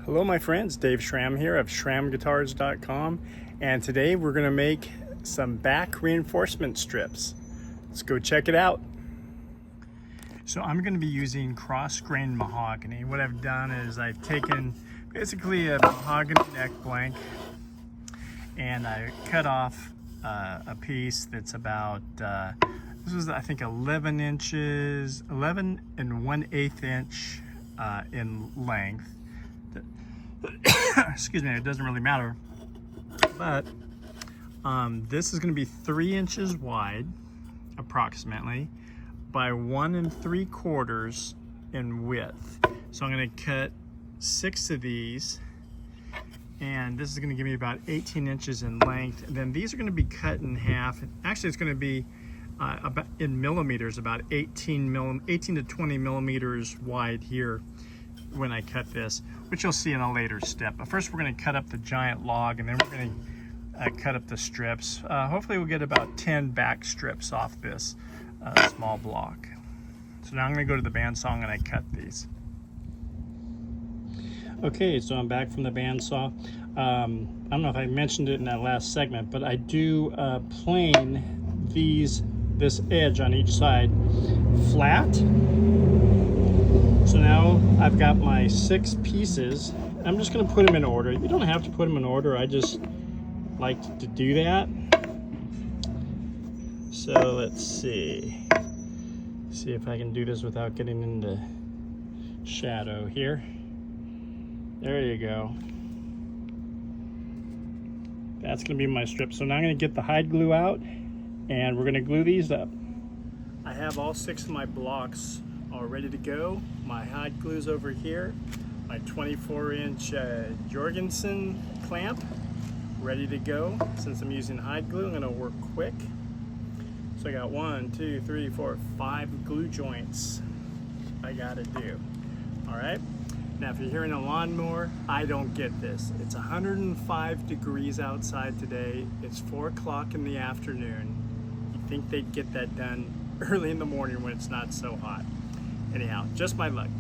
Hello my friends, Dave Schramm here of ShrammGuitars.com, and today we're going to make some back reinforcement strips. Let's go check it out. So I'm going to be using cross-grained mahogany. What I've done is I've taken basically a mahogany neck blank and I cut off a piece that's about, this was I think 11 inches, 11 1/8 inch in length. Excuse me, it doesn't really matter, but this is going to be 3 inches wide approximately by 1 3/4 in width. So I'm going to cut 6 of these, and this is going to give me about 18 inches in length. And then these are going to be cut in half. Actually, it's going to be about in millimeters, about 18 to 20 millimeters wide here when I cut this, which you'll see in a later step. But first we're going to cut up the giant log, and then we're going to cut up the strips. Hopefully we'll get about 10 back strips off this small block. So now I'm going to go to the bandsaw and I cut these. Okay, so I'm back from the bandsaw. I don't know if I mentioned it in that last segment, but I do plane this edge on each side flat. So now I've got my 6 pieces. I'm just going to put them in order. You don't have to put them in order. I just like to do that. So let's see if I can do this without getting into shadow here. There you go. That's going to be my strip. So now I'm going to get the hide glue out and we're going to glue these up. I have all 6 of my blocks all ready to go. My hide glue's over here. My 24-inch Jorgensen clamp ready to go. Since I'm using hide glue, I'm going to work quick. So I got 1, 2, 3, 4, 5 glue joints I got to do. All right. Now, if you're hearing a lawnmower, I don't get this. It's 105 degrees outside today. It's 4 o'clock in the afternoon. You'd think they'd get that done early in the morning when it's not so hot. Anyhow, just my luck.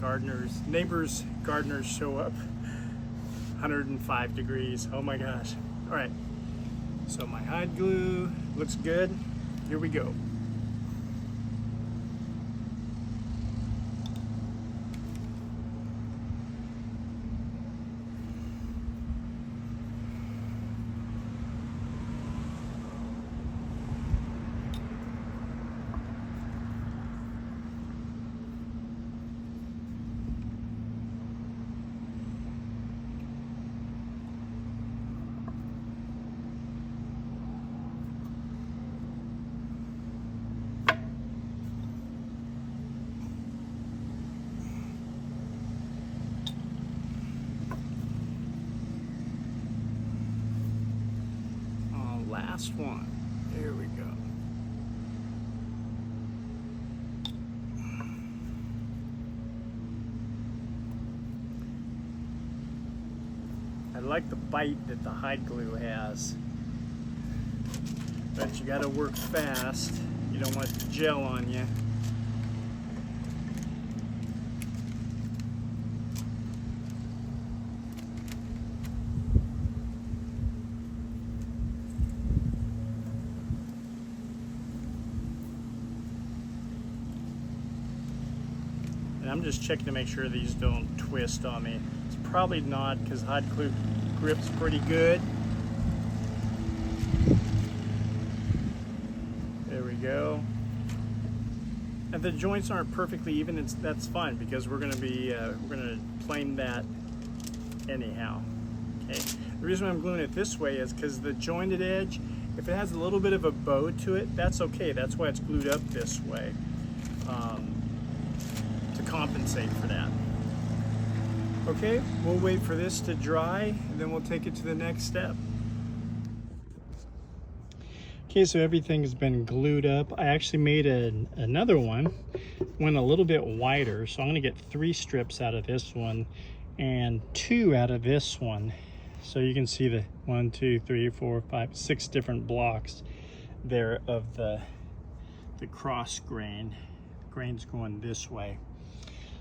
Neighbors, gardeners show up. 105 degrees. Oh my gosh. All right. So my hide glue looks good. Here we go. Last one. Here we go. I like the bite that the hide glue has, but you got to work fast. You don't want it to gel on you. I'm just checking to make sure these don't twist on me. It's probably not, because hide glue grips pretty good. There we go. And the joints aren't perfectly even. That's fine, because we're going to plane that anyhow. Okay. The reason I'm gluing it this way is because the jointed edge, if it has a little bit of a bow to it, that's okay. That's why it's glued up this way. Compensate for that. Okay, we'll wait for this to dry and then we'll take it to the next step. Okay, so everything's been glued up. I actually made another one, went a little bit wider, so I'm going to get 3 strips out of this one and 2 out of this one. So you can see the 1, 2, 3, 4, 5, 6 different blocks there of the cross grain. Grain's going this way.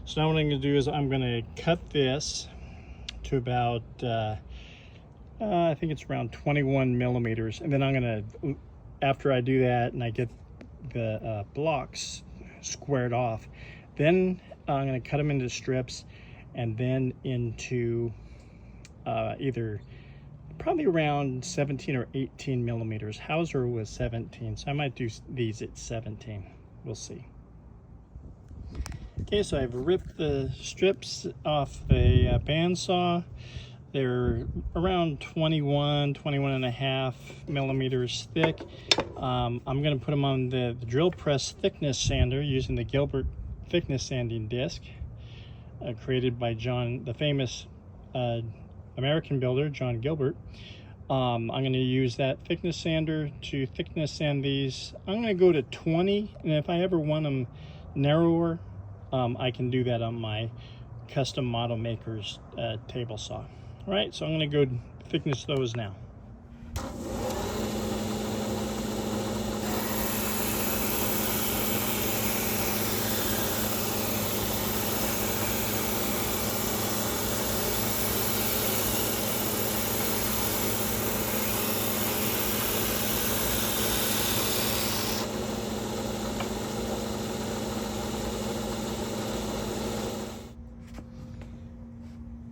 So now what I'm going to do is I'm going to cut this to about, I think it's around 21 millimeters. And then I'm gonna, after I do that and I get the blocks squared off, then I'm gonna cut them into strips and then into either probably around 17 or 18 millimeters. Hauser was 17, so I might do these at 17. We'll see. Okay, so I've ripped the strips off the bandsaw. They're around 21 and a half millimeters thick. I'm going to put them on the drill press thickness sander using the Gilbert thickness sanding disc, created by the famous American builder, John Gilbert. I'm going to use that thickness sander to thickness sand these. I'm going to go to 20, and if I ever want them narrower, I can do that on my custom model maker's table saw. All right, so I'm going to go thickness those now.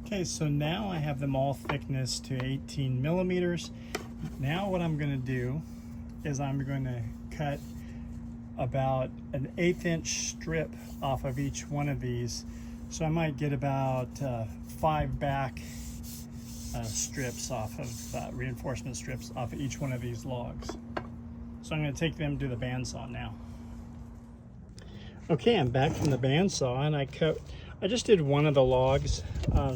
Okay, so now I have them all thickness to 18 millimeters. Now what I'm going to do is I'm going to cut about an 1/8 inch strip off of each one of these. So I might get about 5 back strips off of reinforcement strips off of each one of these logs. So I'm going to take them to the bandsaw now. Okay, I'm back from the bandsaw, and I just did one of the logs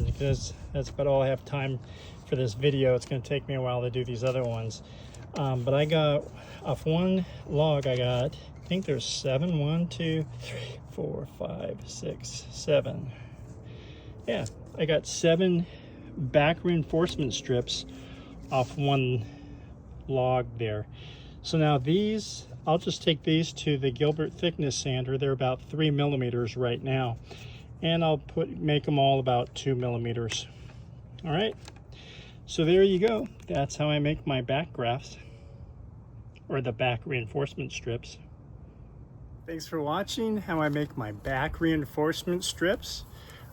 because that's about all I have time for this video. It's going to take me a while to do these other ones. But I got off one log, I think there's 7. 1, 2, 3, 4, 5, 6, 7. Yeah, I got 7 back reinforcement strips off one log there. So now these, I'll just take these to the Gilbert thickness sander. They're about 3 millimeters right now. And I'll make them all about 2 millimeters. All right, so there you go. That's how I make my back grafts, or the back reinforcement strips. Thanks for watching how I make my back reinforcement strips.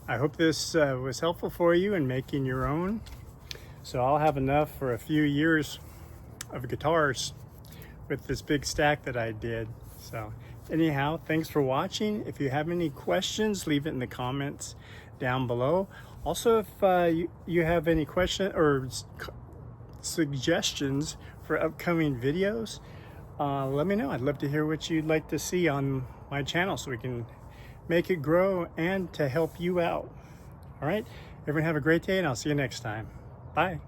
I hope this was helpful for you in making your own. So I'll have enough for a few years of guitars with this big stack that I did. So anyhow, thanks for watching. If you have any questions, leave it in the comments down below. Also, if you have any questions or suggestions for upcoming videos, let me know. I'd love to hear what you'd like to see on my channel so we can make it grow and to help you out. All right, everyone have a great day, and I'll see you next time. Bye.